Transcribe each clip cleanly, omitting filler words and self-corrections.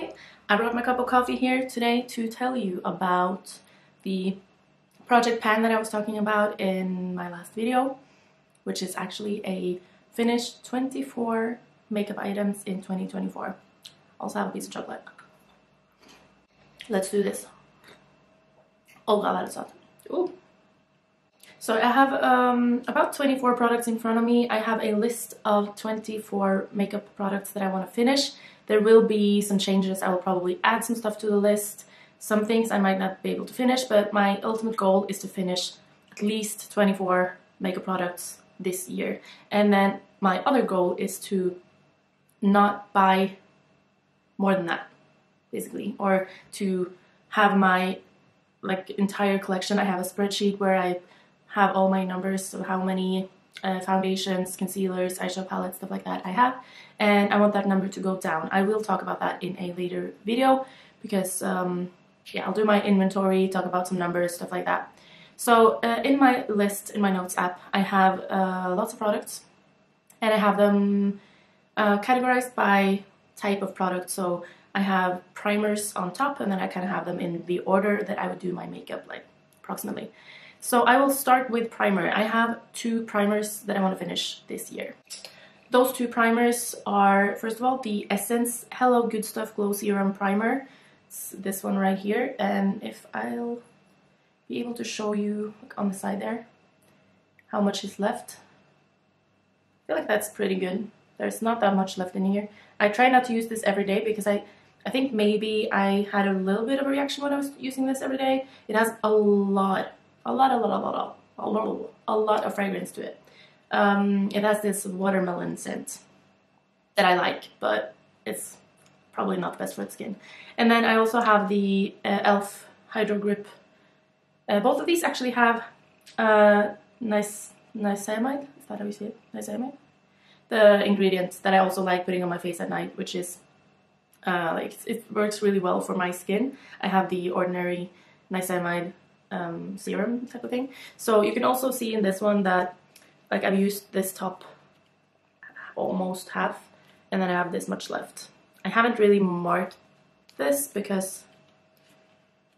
Hi, I brought my cup of coffee here today to tell you about the project pan that I was talking about in my last video, which is actually a finished 24 makeup items in 2024. Also have a piece of chocolate. Let's do this. Oh god, that is hot. Ooh. So I have about 24 products in front of me. I have a list of 24 makeup products that I want to finish. There will be some changes. I will probably add some stuff to the list. Some things I might not be able to finish, but my ultimate goal is to finish at least 24 makeup products this year. And then my other goal is to not buy more than that, basically, or to have my entire collection. I have a spreadsheet where I have all my numbers of how many foundations, concealers, eyeshadow palettes, stuff like that I have, and I want that number to go down. I will talk about that in a later video because yeah, I'll do my inventory, talk about some numbers, stuff like that. So in my list, in my notes app, I have lots of products, and I have them categorized by type of product. So I have primers on top, and then I kind of have them in the order that I would do my makeup, like approximately. So I will start with primer. I have 2 primers that I want to finish this year. Those 2 primers are, first of all, the Essence Hello Good Stuff Glow Serum Primer. It's this one right here, and if I'll be able to show you on the side there how much is left. I feel like that's pretty good. There's not that much left in here. I try not to use this every day because I think maybe I had a little bit of a reaction when I was using this every day. It has a lot of fragrance to it. It has this watermelon scent that I like, but it's probably not best for the skin. And then I also have the e.l.f. Hydro Grip. Both of these actually have niacinamide. Is that how you say it? Niacinamide? The ingredient that I also like putting on my face at night, which is it works really well for my skin. I have the ordinary niacinamide serum type of thing. So you can also see in this one that I've used this top almost half, and then I have this much left. I haven't really marked this because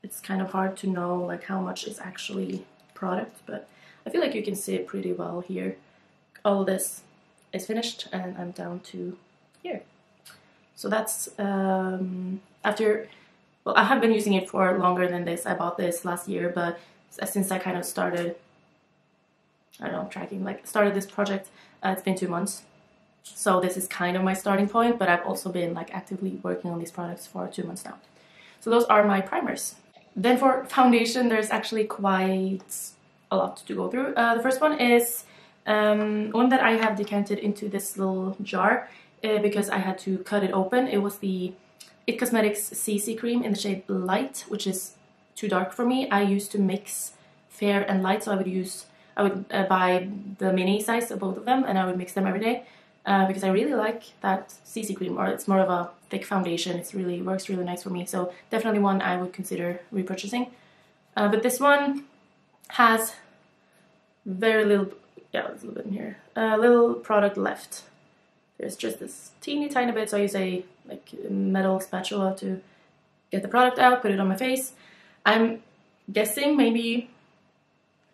it's kind of hard to know how much is actually product, but I feel like you can see it pretty well here. All of this is finished and I'm down to here. So that's after. Well, I have been using it for longer than this. I bought this last year, but since I kind of started, I don't know, tracking, started this project, it's been 2 months. So this is kind of my starting point, but I've also been actively working on these products for 2 months now. So those are my primers. Then for foundation, there's actually quite a lot to go through. The first one is one that I have decanted into this little jar because I had to cut it open. It was the It Cosmetics CC cream in the shade Light, which is too dark for me. I used to mix fair and light, so I would buy the mini size of both of them, and I would mix them every day because I really like that CC cream, or it's more of a thick foundation. It really works really nice for me, so definitely one I would consider repurchasing. But this one has very little, yeah, there's a little bit in here, little product left. There's just this teeny tiny bit, so I use a metal spatula to get the product out, put it on my face. I'm guessing maybe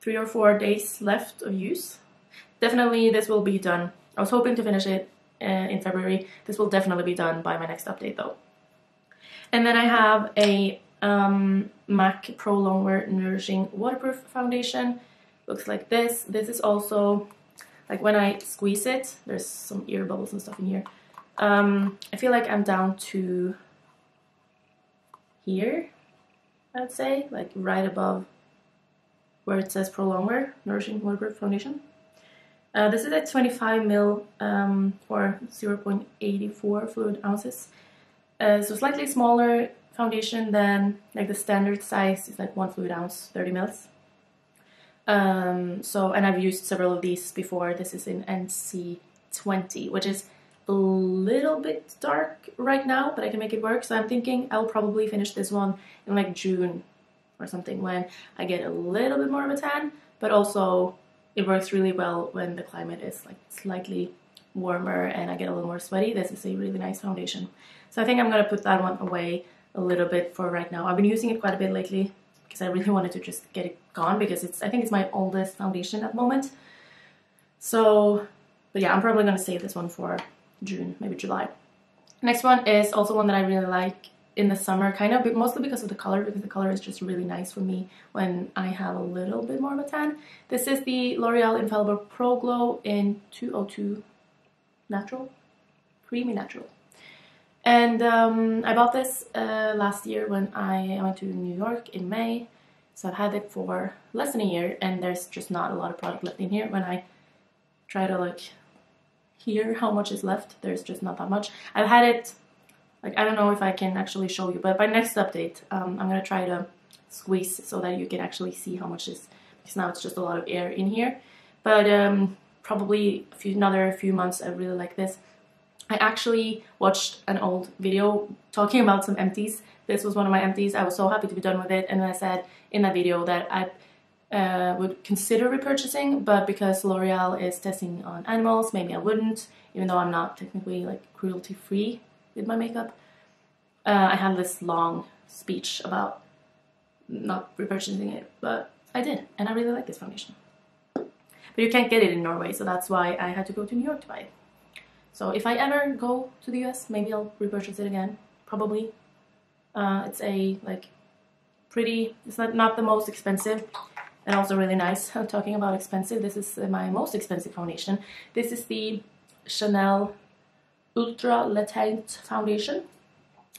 3 or 4 days left of use. Definitely this will be done. I was hoping to finish it in February. This will definitely be done by my next update though. And then I have a MAC Pro Longwear Nourishing Waterproof Foundation. Looks like this. This is also, when I squeeze it, there's some ear bubbles and stuff in here. I feel like I'm down to here, I'd say, right above where it says Pro Longwear Nourishing Waterproof Foundation. This is a 25 ml or 0.84 fluid ounces. So slightly smaller foundation than the standard size is 1 fluid ounce, 30 mils. And I've used several of these before. This is in NC20, which is a little bit dark right now, but I can make it work. So I'm thinking I'll probably finish this one in June or something, when I get a little bit more of a tan, but also it works really well when the climate is slightly warmer and I get a little more sweaty, this is a really nice foundation. So I think I'm gonna put that one away a little bit for right now. I've been using it quite a bit lately because I really wanted to just get it gone because I think it's my oldest foundation at the moment. So, but yeah, I'm probably gonna save this one for June, maybe July. Next one is also one that I really like in the summer, kind of, but mostly because of the color, because the color is just really nice for me when I have a little bit more of a tan. This is the L'Oreal Infallible Pro Glow in 202 Natural, Creamy Natural. And I bought this last year when I went to New York in May. So I've had it for less than a year and there's just not a lot of product left in here. When I try to like hear how much is left, there's just not that much. I've had it, like, I don't know if I can actually show you, but by next update, I'm gonna try to squeeze so that you can actually see how much is, because now it's just a lot of air in here. But probably another few months, I really like this. I actually watched an old video talking about some empties. This was one of my empties. I was so happy to be done with it, and I said in that video that I would consider repurchasing, but because L'Oreal is testing on animals, maybe I wouldn't, even though I'm not technically like cruelty free with my makeup. I had this long speech about not repurchasing it, but I did, and I really like this foundation. But you can't get it in Norway, so that's why I had to go to New York to buy it. So if I ever go to the US, maybe I'll repurchase it again, probably. It's a like pretty, it's not the most expensive, and also really nice. I'm talking about expensive, this is my most expensive foundation. This is the Chanel Ultra Latent Foundation,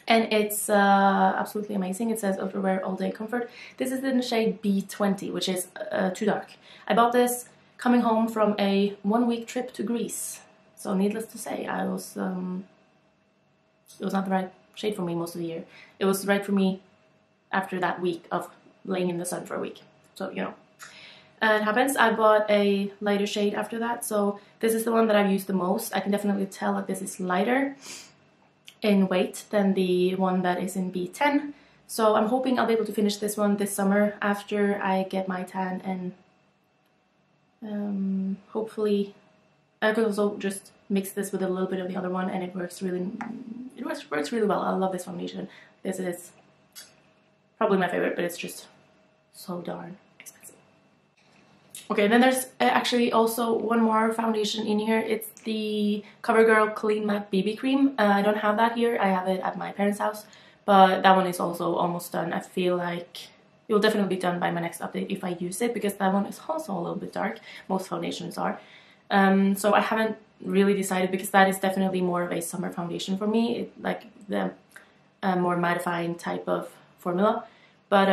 and it's absolutely amazing. It says Ultra Wear All Day Comfort. This is in the shade B20, which is too dark. I bought this coming home from a 1-week trip to Greece. So needless to say, it was not the right shade for me most of the year. It was right for me after that week of laying in the sun for a week. So, you know, it happens. I bought a lighter shade after that. So this is the one that I've used the most. I can definitely tell that this is lighter in weight than the one that is in B10. So I'm hoping I'll be able to finish this one this summer after I get my tan, and hopefully I could also just mix this with a little bit of the other one, and it works really well. I love this foundation. This is probably my favorite, but it's just so darn expensive. Okay, then there's actually also one more foundation in here. It's the CoverGirl Clean Matte BB Cream. I don't have that here. I have it at my parents' house, but that one is also almost done. I feel like it will definitely be done by my next update if I use it, because that one is also a little bit dark. Most foundations are. So I haven't really decided, because that is definitely more of a summer foundation for me, like the more mattifying type of formula. But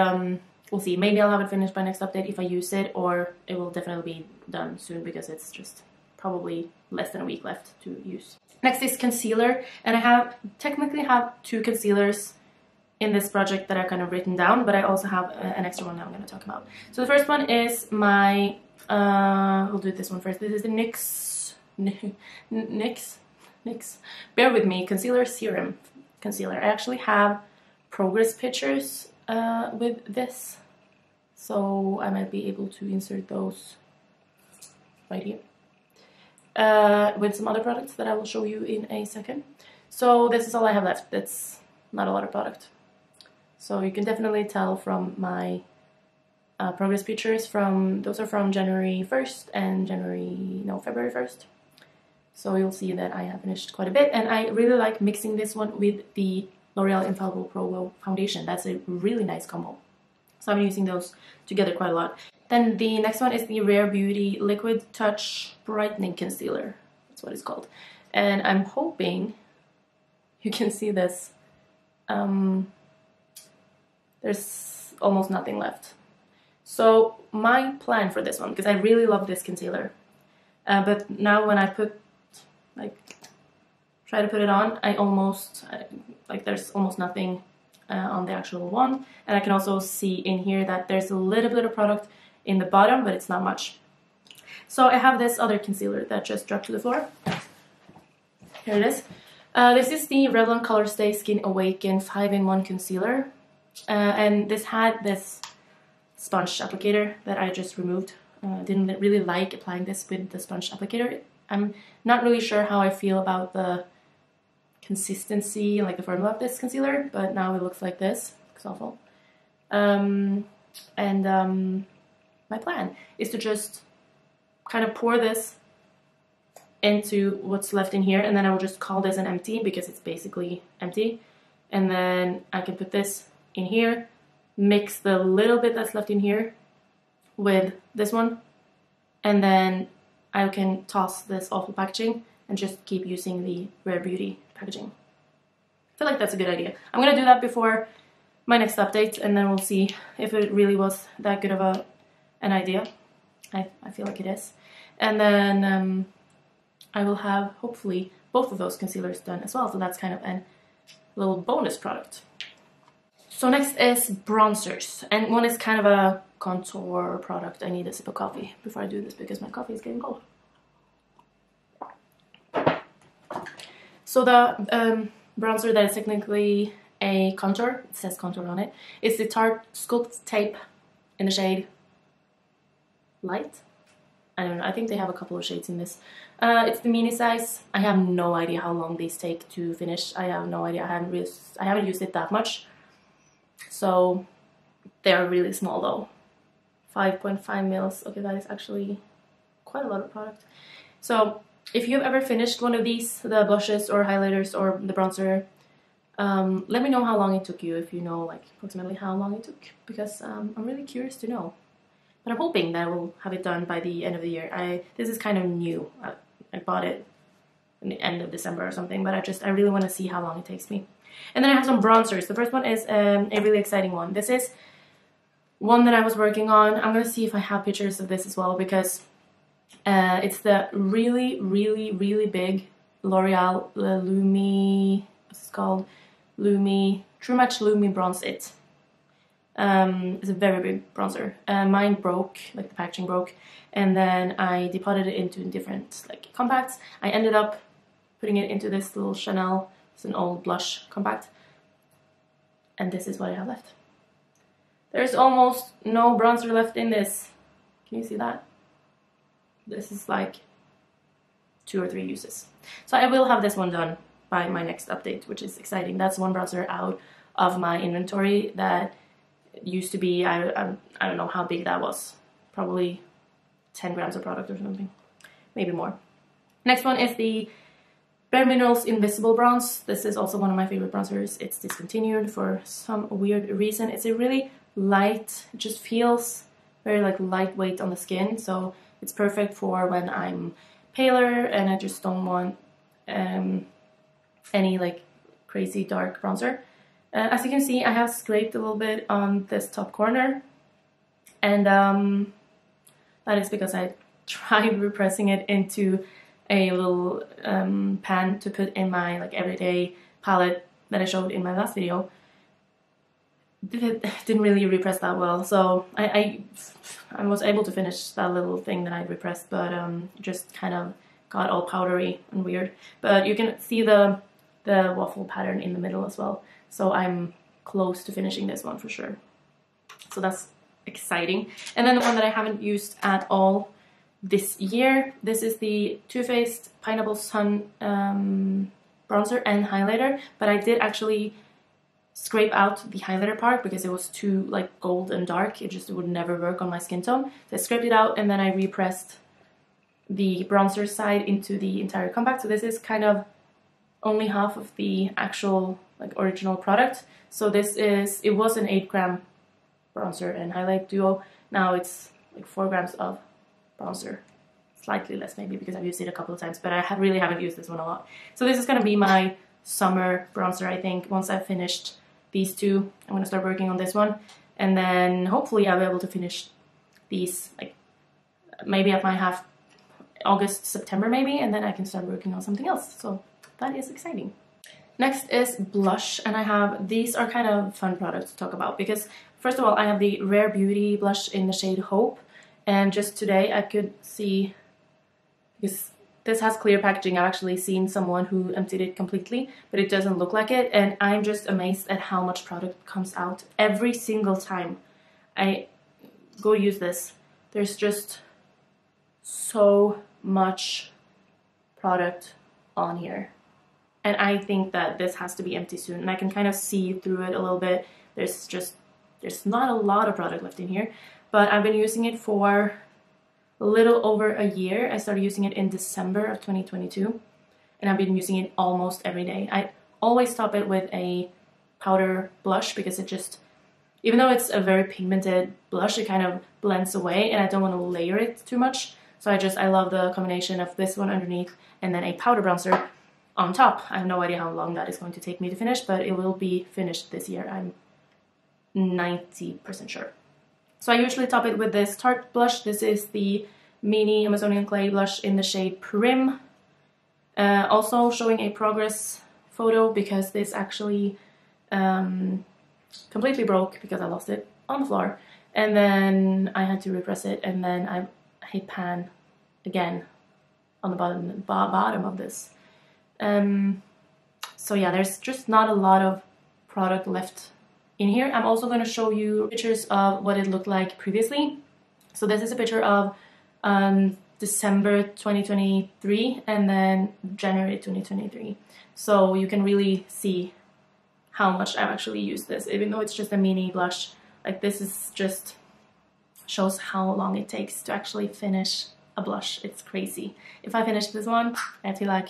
we'll see. Maybe I'll have it finished by next update if I use it, or it will definitely be done soon because it's just probably less than a week left to use. Next is concealer, and I technically have 2 concealers in this project that are kind of written down, but I also have an extra one that I'm going to talk about. So the first one is my we'll do this one first. This is the NYX, bear with me, Concealer Serum Concealer. I actually have progress pictures with this, so I might be able to insert those right here with some other products that I will show you in a second. So this is all I have left. That's not a lot of product. So you can definitely tell from my progress pictures, those are from January 1st and February 1st. So you'll see that I have finished quite a bit, and I really like mixing this one with the L'Oreal Infallible Pro Glow foundation. That's a really nice combo. So I'm using those together quite a lot. Then the next one is the Rare Beauty Liquid Touch Brightening Concealer. That's what it's called. And I'm hoping you can see this. There's almost nothing left. So my plan for this one, because I really love this concealer, but now when I try to put it on, there's almost nothing on the actual one. And I can also see in here that there's a little bit of product in the bottom, but it's not much. So I have this other concealer that just dropped to the floor. Here it is. This is the Revlon Colorstay Skin Awaken 5-in-1 concealer. And this had this sponge applicator that I just removed. Didn't really like applying this with the sponge applicator. I'm not really sure how I feel about the consistency, like the formula of this concealer, but now it looks like this. It looks awful. My plan is to just kind of pour this into what's left in here, and then I will just call this an empty because it's basically empty. And then I can put this in here, mix the little bit that's left in here with this one, and then I can toss this awful packaging and just keep using the Rare Beauty packaging. I feel like that's a good idea. I'm gonna do that before my next update, and then we'll see if it really was that good of an idea. I feel like it is. And then I will have, hopefully, both of those concealers done as well, so that's kind of a little bonus product. So next is bronzers, and one is kind of a contour product. I need a sip of coffee before I do this because my coffee is getting cold. So the bronzer that is technically a contour, it says contour on it, is the Tarte Sculpt Tape in the shade Light. I don't know, I think they have a couple of shades in this. It's the mini size. I have no idea how long these take to finish. I have no idea. I haven't used it that much. So they're really small though. 5.5 mils. Okay, that is actually quite a lot of product. So if you've ever finished one of these, the blushes or highlighters or the bronzer, let me know how long it took you, if you know like approximately how long it took, because I'm really curious to know. But I'm hoping that I will have it done by the end of the year. This is kind of new. I bought it in the end of December or something, but I really want to see how long it takes me. And then I have some bronzers. The first one is a really exciting one. This is one that I was working on. I'm going to see if I have pictures of this as well, because it's the really, really, really big L'Oreal Lumi, what's it called? True Match Lumi Bronze It. It's a very big bronzer. Mine broke, like the packaging broke, and then I deposited it into different like compacts. I ended up putting it into this little Chanel. It's an old blush compact, and this is what I have left. There's almost no bronzer left in this. Can you see that? This is like 2 or 3 uses. So I will have this one done by my next update, which is exciting. That's one bronzer out of my inventory that used to be, I don't know how big that was. Probably 10 grams of product or something. Maybe more. Next one is the Bare Minerals Invisible Bronze. This is also one of my favorite bronzers. It's discontinued for some weird reason. It's a really light, it just feels very like lightweight on the skin. So it's perfect for when I'm paler and I just don't want any like crazy dark bronzer. As you can see, I have scraped a little bit on this top corner, and that is because I tried repressing it into a little pan to put in my like everyday palette that I showed in my last video. Didn't really repress that well, so I was able to finish that little thing that I repressed, but just kind of got all powdery and weird. But you can see the waffle pattern in the middle as well. So I'm close to finishing this one for sure. So that's exciting. And then the one that I haven't used at all this year, this is the Too Faced Pineapple Sun bronzer and highlighter. But I did actually scrape out the highlighter part because it was too like gold and dark. It just would never work on my skin tone. So I scraped it out and then I repressed the bronzer side into the entire compact. So this is kind of only half of the actual like original product. So this is, it was an 8-gram bronzer and highlight duo. Now it's like 4 grams of bronzer. Slightly less maybe because I've used it a couple of times, but I really haven't used this one a lot. So this is going to be my summer bronzer, I think. Once I've finished these two, I'm going to start working on this one. And then hopefully I'll be able to finish these like maybe at my half August, September maybe, and then I can start working on something else. So that is exciting. Next is blush, and I have, these are kind of fun products to talk about because first of all I have the Rare Beauty blush in the shade Hope, and just today I could see, because this has clear packaging, I've actually seen someone who emptied it completely, but it doesn't look like it, and I'm just amazed at how much product comes out every single time I go use this. There's just so much product on here. And I think that this has to be empty soon, and I can kind of see through it a little bit. There's not a lot of product left in here, but I've been using it for a little over a year. I started using it in December of 2022, and I've been using it almost every day. I always top it with a powder blush because it just, even though it's a very pigmented blush, it kind of blends away, and I don't want to layer it too much. So I love the combination of this one underneath and then a powder bronzer on top. I have no idea how long that is going to take me to finish, but it will be finished this year. I'm 90% sure. So I usually top it with this Tarte blush. This is the Mini Amazonian Clay blush in the shade Prim. Also showing a progress photo because this actually completely broke because I lost it on the floor. And then I had to repress it, and then I hit pan again on the bottom of this. So yeah, there's just not a lot of product left in here. I'm also going to show you pictures of what it looked like previously. So this is a picture of December 2023 and then January 2023. So you can really see how much I've actually used this, even though it's just a mini blush. Like, this is just shows how long it takes to actually finish a blush. It's crazy. If I finish this one, I feel like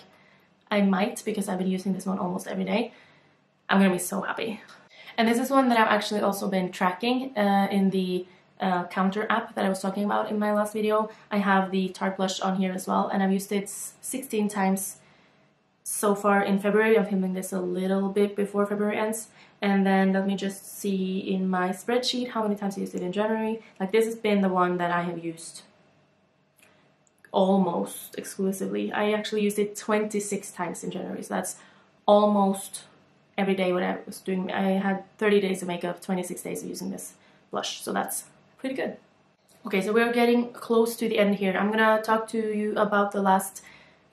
I might, because I've been using this one almost every day. I'm gonna be so happy. And this is one that I've actually also been tracking in the counter app that I was talking about in my last video. I have the Tarte blush on here as well, and I've used it 16 times so far in February. I'm filming this a little bit before February ends. And then let me just see in my spreadsheet how many times I used it in January. Like, this has been the one that I have used almost exclusively. I actually used it 26 times in January, so that's almost every day when I was doing. I had 30 days of makeup, 26 days of using this blush, so that's pretty good. Okay, so we're getting close to the end here. I'm gonna talk to you about the last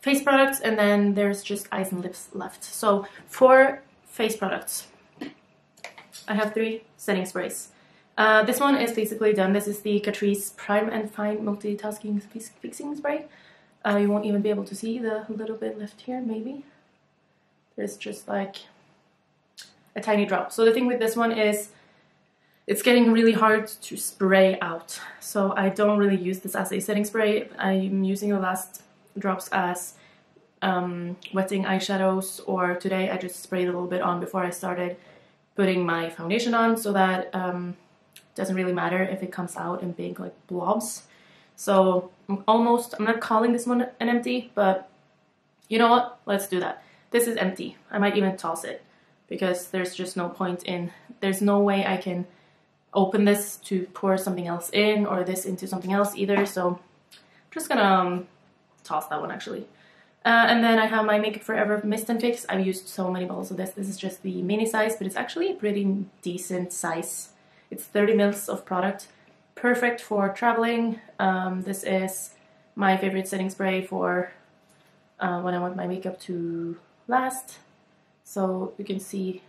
face products, and then there's just eyes and lips left. So for face products, I have 3 setting sprays. This one is basically done. This is the Catrice Prime and Fine Multitasking Fixing Spray. You won't even be able to see the little bit left here, maybe. There's just like a tiny drop. So the thing with this one is it's getting really hard to spray out. So I don't really use this as a setting spray. I'm using the last drops as wetting eyeshadows, or today I just sprayed a little bit on before I started putting my foundation on, so that doesn't really matter if it comes out in big like blobs. So I'm not calling this one an empty, but you know what, let's do that. This is empty. I might even toss it because there's just no point in, there's no way I can open this to pour something else in, or this into something else either, so I'm just gonna toss that one actually. And then I have my Make It Forever Mist and Fix. I've used so many bottles of this. This is just the mini size, but it's actually a pretty decent size. It's 30 mils of product. Perfect for traveling. This is my favorite setting spray for when I want my makeup to last. So you can see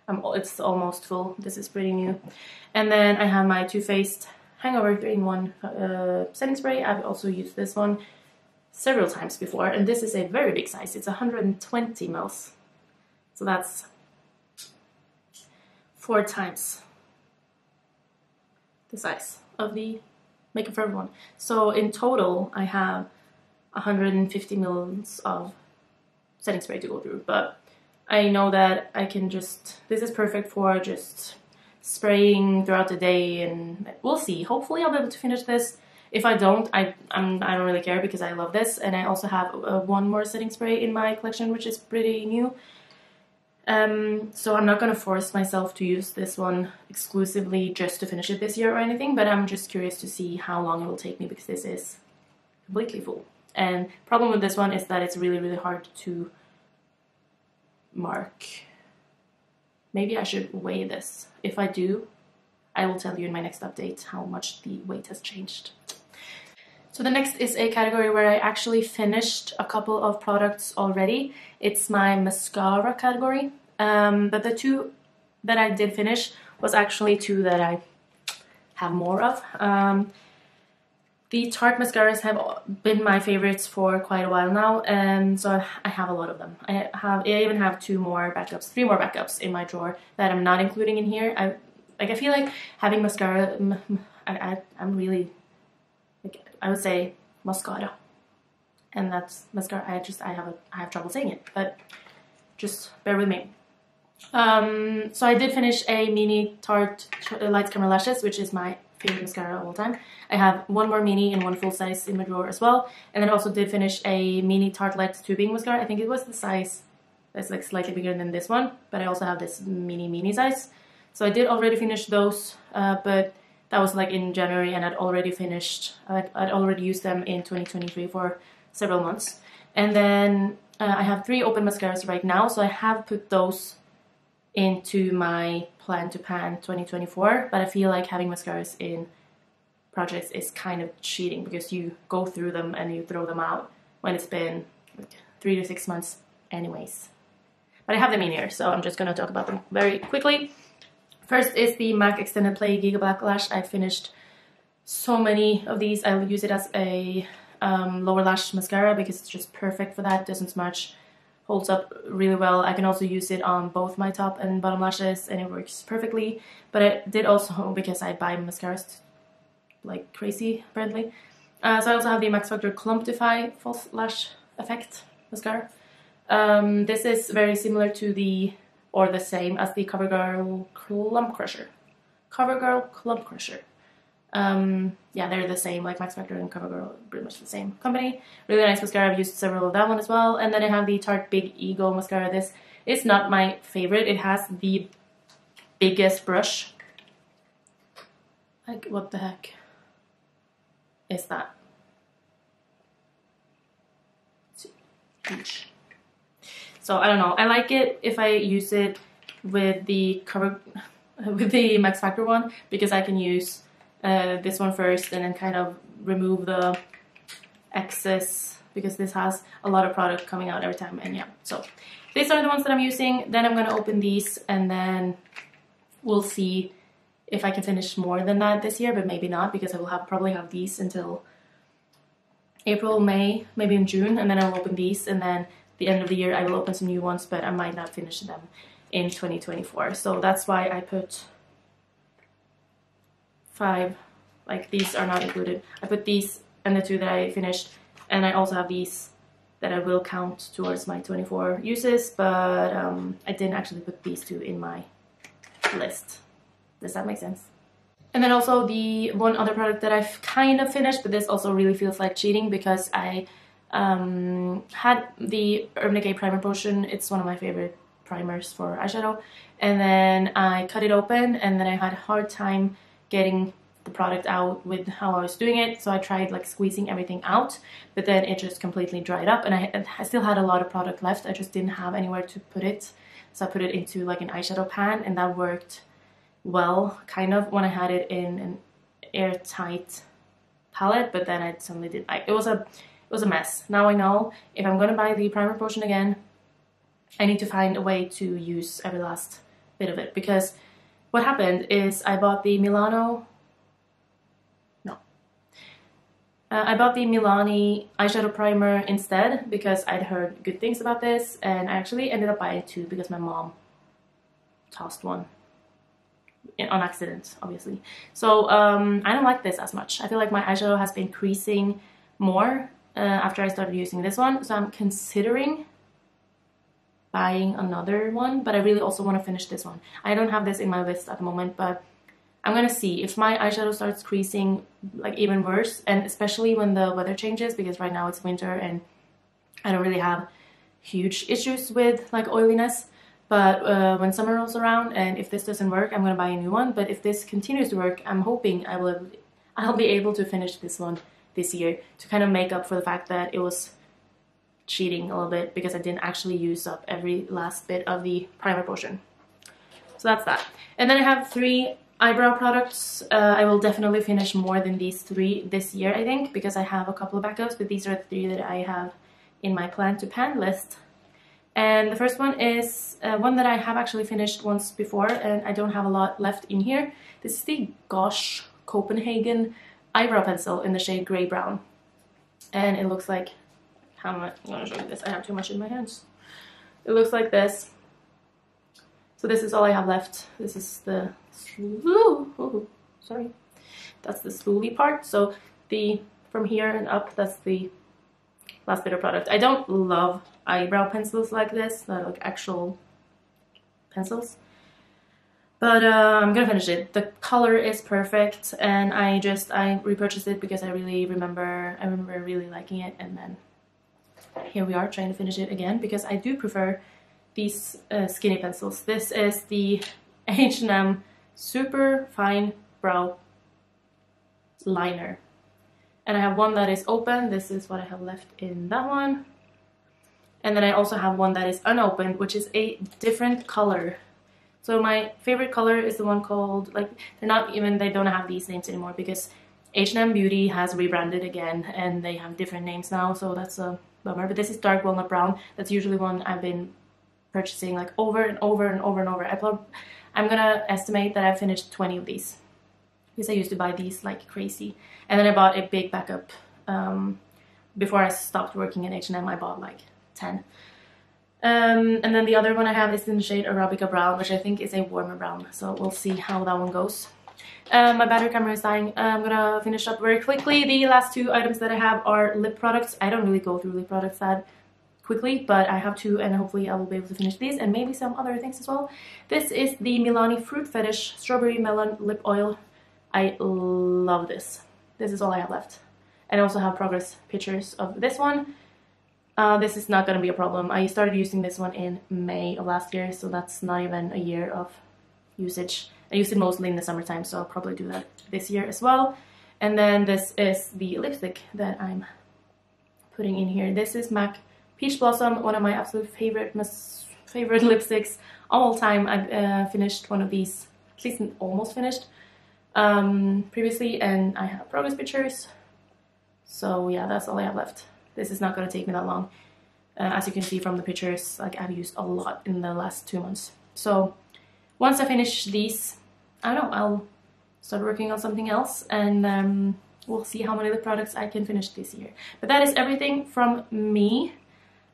it's almost full. This is pretty new. And then I have my Too Faced Hangover 3-in-1 setting spray. I've also used this one several times before, and this is a very big size. It's 120 mils, so that's 4 times the size of the Make It Forever one. So in total I have 150 mils of setting spray to go through, but I know that I can just, this is perfect for just spraying throughout the day, and we'll see. Hopefully I'll be able to finish this. If I don't, I don't really care, because I love this. And I also have one more setting spray in my collection, which is pretty new. So I'm not going to force myself to use this one exclusively just to finish it this year or anything, but I'm just curious to see how long it will take me, because this is completely full. And problem with this one is that it's really, really hard to mark. Maybe I should weigh this. If I do, I will tell you in my next update how much the weight has changed. So the next is a category where I actually finished a couple of products already. It's my mascara category. But the 2 that I did finish was actually 2 that I have more of. The Tarte mascaras have been my favorites for quite a while now, and so I have a lot of them. I even have three more backups in my drawer that I'm not including in here. I feel like having mascara, I'm really, like, I would say mascara, and that's mascara. I have trouble saying it, but just bear with me. So I did finish a mini Tarte Lights Camera Lashes, which is my favorite mascara of all time. I have one more mini and one full size in my drawer as well. And then I also did finish a mini Tarte Lights Tubing mascara. I think it was the size that's like slightly bigger than this one, but I also have this mini size. So I did already finish those, but that was like in January, and I'd already used them in 2023 for several months. And then I have 3 open mascaras right now, so I have put those into my plan to pan 2024, but I feel like having mascaras in projects is kind of cheating because you go through them and you throw them out when it's been like 3 to 6 months anyways. But I have them in here, so I'm just going to talk about them very quickly. First is the MAC Extended Play Giga Black Lash. I finished so many of these. I will use it as a lower lash mascara because it's just perfect for that. It doesn't smudge, holds up really well. I can also use it on both my top and bottom lashes, and it works perfectly. But I did also, because I buy mascaras like crazy apparently, so I also have the Max Factor Clumpify False Lash Effect mascara. This is very similar to the same as the CoverGirl Clump Crusher. Yeah, they're the same, like Max Factor and CoverGirl, pretty much the same company. Really nice mascara. I've used several of that one as well. And then I have the Tarte Big Ego mascara. This is not my favorite. It has the biggest brush. Like, what the heck is that? It's huge. So I don't know. I like it if I use it with the Max Factor one, because I can use this one first and then kind of remove the excess, because this has a lot of product coming out every time. And yeah, so these are the ones that I'm using. Then I'm going to open these, and then we'll see if I can finish more than that this year, but maybe not, because I will probably have these until April, May, maybe in June, and then I'll open these, and then the end of the year I will open some new ones, but I might not finish them in 2024. So that's why I put 5, like these are not included. I put these and the 2 that I finished, and I also have these that I will count towards my 24 uses, but I didn't actually put these 2 in my list. Does that make sense? And then also the one other product that I've kind of finished, but this also really feels like cheating, because I had the Urban Decay Primer Potion. It's one of my favorite primers for eyeshadow, and then I cut it open, and then I had a hard time getting the product out with how I was doing it, so I tried like squeezing everything out, but then it just completely dried up, and I still had a lot of product left. I just didn't have anywhere to put it, so I put it into like an eyeshadow pan, and that worked well, kind of, when I had it in an airtight palette, but then I suddenly did, it was a mess. Now I know if I'm gonna buy the primer potion again, I need to find a way to use every last bit of it, because what happened is I bought the Milani eyeshadow primer instead, because I'd heard good things about this, and I actually ended up buying 2 because my mom tossed one on accident, obviously. So I don't like this as much. I feel like my eyeshadow has been creasing more after I started using this one, so I'm considering buying another one, but I really also want to finish this one. I don't have this in my list at the moment, but I'm gonna see if my eyeshadow starts creasing like even worse, and especially when the weather changes, because right now it's winter and I don't really have huge issues with like oiliness, but when summer rolls around and if this doesn't work, I'm gonna buy a new one. But if this continues to work, I'm hoping I'll be able to finish this one this year, to kind of make up for the fact that it was cheating a little bit because I didn't actually use up every last bit of the primer potion. So that's that. And then I have 3 eyebrow products. I will definitely finish more than these 3 this year, I think, because I have a couple of backups, but these are the 3 that I have in my plan to pan list. And the first one is one that I have actually finished once before, and I don't have a lot left in here. This is the Gosh Copenhagen eyebrow pencil in the shade Grey Brown. And it looks like, how much, I'm gonna show you this, I have too much in my hands. It looks like this. So this is all I have left. This is the, sorry, that's the spoolie part. So the, from here and up, that's the last bit of product. I don't love eyebrow pencils like this, that like actual pencils. But I'm gonna finish it. The color is perfect, and I repurchased it because I remember really liking it, and then here we are trying to finish it again because I do prefer these skinny pencils. This is the H&M Super Fine Brow Liner, and I have one that is open. This is what I have left in that one, and then I also have one that is unopened, which is a different color. So my favorite color is the one called, like, they don't have these names anymore because H&M Beauty has rebranded again and they have different names now, so that's a bummer. But this is dark walnut brown. That's usually one I've been purchasing like over and over and over and over. I'm gonna estimate that I've finished 20 of these because I used to buy these like crazy. And then I bought a big backup. Before I stopped working at H&M, I bought like 10. And then the other one I have is in the shade Arabica Brown, which I think is a warmer brown. So we'll see how that one goes. My battery camera is dying. I'm gonna finish up very quickly. The last two items that I have are lip products. I don't really go through lip products that quickly, but I have two, and hopefully I will be able to finish these and maybe some other things as well. This is the Milani Fruit Fetish Strawberry Melon Lip Oil. I love this. This is all I have left. And I also have progress pictures of this one. This is not going to be a problem. I started using this one in May of last year, so that's not even a year of usage. I use it mostly in the summertime, so I'll probably do that this year as well. And then this is the lipstick that I'm putting in here. This is MAC Peach Blossom, one of my absolute favorite lipsticks of all time. I've finished one of these, at least almost finished, previously, and I have progress pictures. So yeah, that's all I have left. This is not going to take me that long. As you can see from the pictures, like I've used a lot in the last 2 months. So once I finish these, I don't know, I'll start working on something else, and we'll see how many lip products I can finish this year. But that is everything from me.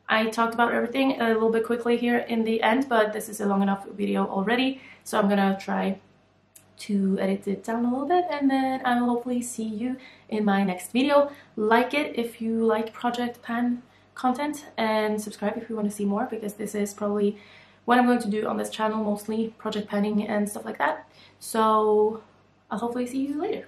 I talked about everything a little bit quickly here in the end, but this is a long enough video already, so I'm gonna try to edit it down a little bit, and then I will hopefully see you in my next video. Like it if you like project pan content, and subscribe if you want to see more, because this is probably what I'm going to do on this channel, mostly project panning and stuff like that. So I'll hopefully see you later.